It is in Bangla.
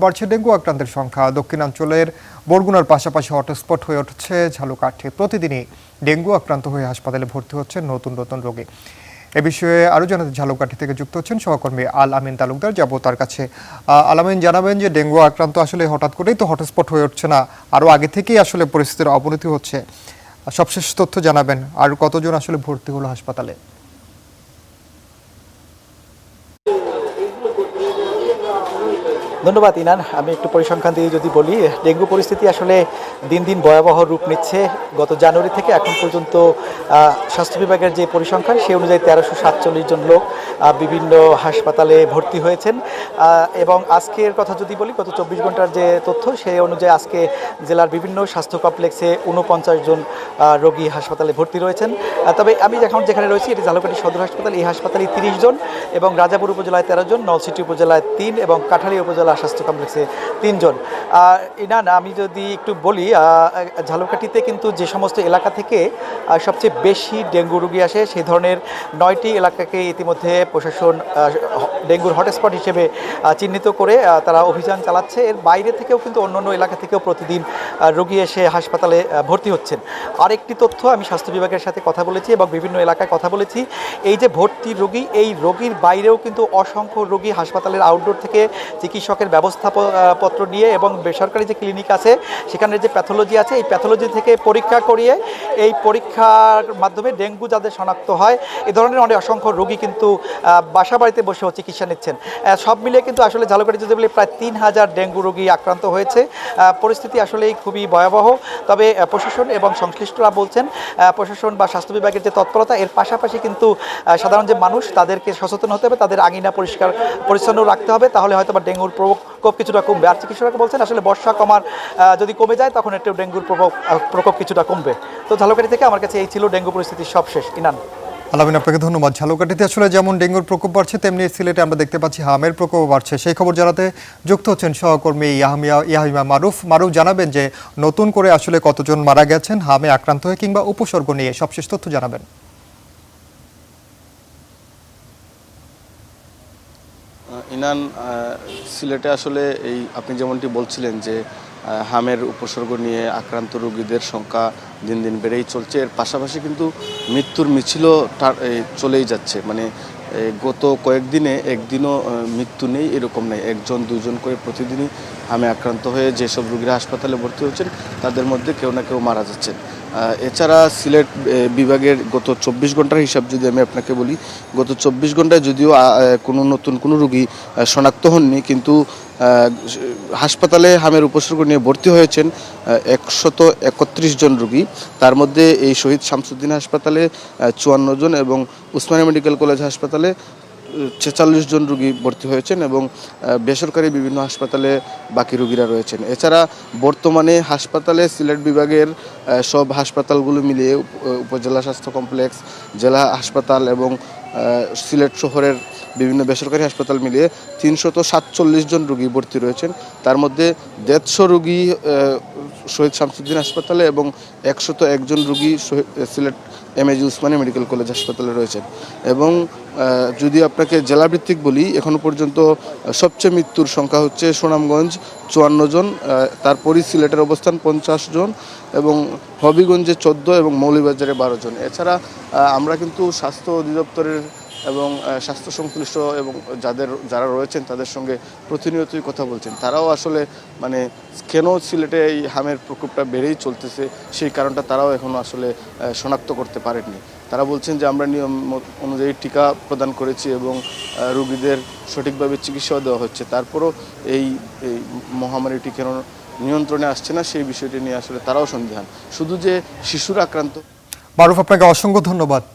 বাড়ছে ডেঙ্গু আক্রান্তের সংখ্যা। দক্ষিণাঞ্চলের বরগুনার পাশাপাশি হটস্পট হয়ে উঠছে ঝালকাঠি। প্রতিদিনই ডেঙ্গু আক্রান্ত হয়ে হাসপাতালে ভর্তি হচ্ছেন নতুন নতুন রোগী। এ বিষয়ে আরও জানাতে ঝালকাঠি থেকে যুক্ত হচ্ছেন সহকর্মী আল আমিন তালুকদার। যাব তার কাছে। আল আমিন, জানাবেন যে ডেঙ্গু আক্রান্ত আসলে হঠাৎ করেই তো হটস্পট হয়ে উঠছে না, আরও আগে থেকেই আসলে পরিস্থিতির অবনতি হচ্ছে। সবশেষ তথ্য জানাবেন, আর কতজন আসলে ভর্তি হলো হাসপাতালে? ধন্যবাদ ইনান। আমি একটু পরিসংখ্যান দিয়ে যদি বলি, ডেঙ্গু পরিস্থিতি আসলে দিন দিন ভয়াবহ রূপ নিচ্ছে। গত জানুয়ারি থেকে এখন পর্যন্ত স্বাস্থ্য বিভাগের যে পরিসংখ্যান সে অনুযায়ী 1347 জন লোক বিভিন্ন হাসপাতালে ভর্তি হয়েছেন। এবং আজকের কথা যদি বলি, গত 24 ঘন্টার যে তথ্য সেই অনুযায়ী আজকে জেলার বিভিন্ন স্বাস্থ্য কমপ্লেক্সে 49 জন রোগী হাসপাতালে ভর্তি রয়েছেন। তবে আমি এখন যেখানে রয়েছি এটি ঝালকাঠি সদর হাসপাতাল। এই হাসপাতালে 30 জন এবং রাজাপুর উপজেলায় 13 জন, নলছিটি উপজেলায় 3 এবং কাঠালী উপজেলা স্বাস্থ্য কমপ্লেক্সে 3 জন। ইনান, আমি যদি একটু বলি, ঝালকাঠিতে কিন্তু যে সমস্ত এলাকা থেকে সবচেয়ে বেশি ডেঙ্গু রোগী আসে সেই ধরনের 9টি এলাকাকে ইতিমধ্যে প্রশাসন ডেঙ্গুর হটস্পট হিসেবে চিহ্নিত করে তারা অভিযান চালাচ্ছে। এর বাইরে থেকেও কিন্তু অন্যান্য এলাকা থেকেও প্রতিদিন রোগী এসে হাসপাতালে ভর্তি হচ্ছেন। আরেকটি তথ্য, আমি স্বাস্থ্য বিভাগের সাথে কথা বলেছি এবং বিভিন্ন এলাকায় কথা বলেছি, এই যে ভর্তি রোগী, এই রোগীর বাইরেও কিন্তু অসংখ্য রোগী হাসপাতালের আউটডোর থেকে চিকিৎসকের ব্যবস্থাপত্র নিয়ে এবং বেসরকারি যে ক্লিনিক আছে সেখানে যে প্যাথোলজি আছে এই প্যাথোলজি থেকে পরীক্ষা করিয়ে এই পরীক্ষার মাধ্যমে ডেঙ্গু যাদের শনাক্ত হয় এই ধরনের অনেক অসংখ্য রোগী কিন্তু বাসা বাড়িতে বসেও চিকিৎসা নিচ্ছেন। সব মিলিয়ে কিন্তু আসলে ঝালকাঠি যদি বলি প্রায় 3000 ডেঙ্গু রোগী আক্রান্ত হয়েছে। পরিস্থিতি আসলেই খুবই ভয়াবহ। তবে প্রশাসন এবং সংশ্লিষ্টরা বলছেন, প্রশাসন বা স্বাস্থ্য বিভাগের যে তৎপরতা, এর পাশাপাশি কিন্তু সাধারণ যে মানুষ তাদেরকে সচেতন হতে হবে, তাদের আঙিনা পরিষ্কার পরিচ্ছন্ন রাখতে হবে, তাহলে হয়তো বা ডেঙ্গুর প্রকোপ কিছুটা কমবে। আর চিকিৎসকরা বলছেন আসলে বর্ষা যদি কমে যায় তখন একটু ডেঙ্গুর প্রকোপ কিছুটা কমবে। তো ঝালকাঠি থেকে আমার কাছে এই ছিল ডেঙ্গু পরিস্থিতির সবশেষ। ইনান। আলামিন, আপনাকে ধন্যবাদ। ঝালকাঠিতে আসলে যেমন ডেঙ্গুর প্রকোপ বাড়ছে, তেমনি সিলেটে আমরা দেখতে পাচ্ছি হামের প্রকোপ বাড়ছে। সেই খবর জানাতে যুক্ত হচ্ছেন সহকর্মী ইয়াহিমা মারুফ। জানাবেন যে নতুন করে আসলে কতজন মারা গেছেন হামে আক্রান্ত হয়ে, কিংবা উপসর্গ নিয়ে সবশেষ তথ্য জানাবেন। ইনান, সিলেটে আসলে এই আপনি যেমনটি বলছিলেন যে হামের উপসর্গ নিয়ে আক্রান্ত রোগীদের সংখ্যা দিন দিন বেড়েই চলছে। এর পাশাপাশি কিন্তু মৃত্যুর মিছিলও চলেই যাচ্ছে। মানে গত কয়েকদিনে একদিনও মৃত্যু নেই এরকম নেই, 1-2 জন করে প্রতিদিনই হামে আক্রান্ত হয়ে যেসব রোগীরা হাসপাতালে ভর্তি হচ্ছেন তাদের মধ্যে কেউ না কেউ মারা যাচ্ছেন। এছাড়া সিলেট বিভাগের গত 24 ঘন্টার হিসাব যদি আমি আপনাকে বলি, গত 24 ঘন্টায় যদিও নতুন কোনো রোগী শনাক্ত হননি, কিন্তু হাসপাতালে হামের উপসর্গ নিয়ে ভর্তি হয়েছেন 131 জন রোগী। তার মধ্যে এই শহীদ শামসুদ্দিন হাসপাতালে 54 জন এবং উসমানিয়া মেডিকেল কলেজ হাসপাতালে 46 জন রোগী ভর্তি হয়েছেন এবং বেসরকারি বিভিন্ন হাসপাতালে বাকি রোগীরা রয়েছেন। এছাড়া বর্তমানে হাসপাতালে সিলেট বিভাগের সব হাসপাতালগুলো মিলিয়ে উপজেলা স্বাস্থ্য কমপ্লেক্স, জেলা হাসপাতাল এবং সিলেট শহরের বিভিন্ন বেসরকারি হাসপাতাল মিলিয়ে 347 জন রোগী ভর্তি রয়েছেন। তার মধ্যে 150 রোগী শহীদ শামসুদ্দিন হাসপাতালে এবং 101 জন রোগী Sylhet MAG Osmania medical college হাসপাতালে রয়েছেন। এবং যদি আপনাকে জেলাভিত্তিক বলি, এখনও পর্যন্ত সবচেয়ে মৃত্যুর সংখ্যা হচ্ছে সুনামগঞ্জ 54 জন, তারপরই সিলেটের অবস্থান 50 জন এবং হবিগঞ্জে 14 এবং মৌলভীবাজারে 12 জন। এছাড়া আমরা কিন্তু স্বাস্থ্য অধিদপ্তরের এবং স্বাস্থ্য সংশ্লিষ্ট এবং যারা রয়েছেন তাদের সঙ্গে প্রতিনিয়তই কথা বলছেন। তারাও আসলে মানে কেন সিলেটে এই হামের প্রকোপটা বেড়েই চলতেছে সেই কারণটা তারাও এখনও আসলে শনাক্ত করতে পারেননি। তারা বলছেন যে আমরা নিয়ম অনুযায়ী টিকা প্রদান করেছি এবং রোগীদের সঠিকভাবে চিকিৎসাও দেওয়া হচ্ছে, তারপরও এই মহামারীটি কেন নিয়ন্ত্রণে আসছে না সেই বিষয়টি নিয়ে আসলে তারাও সন্দিহান। শুধু যে শিশুরা আক্রান্ত। মারুফ, আপনাকে অসংখ্য ধন্যবাদ।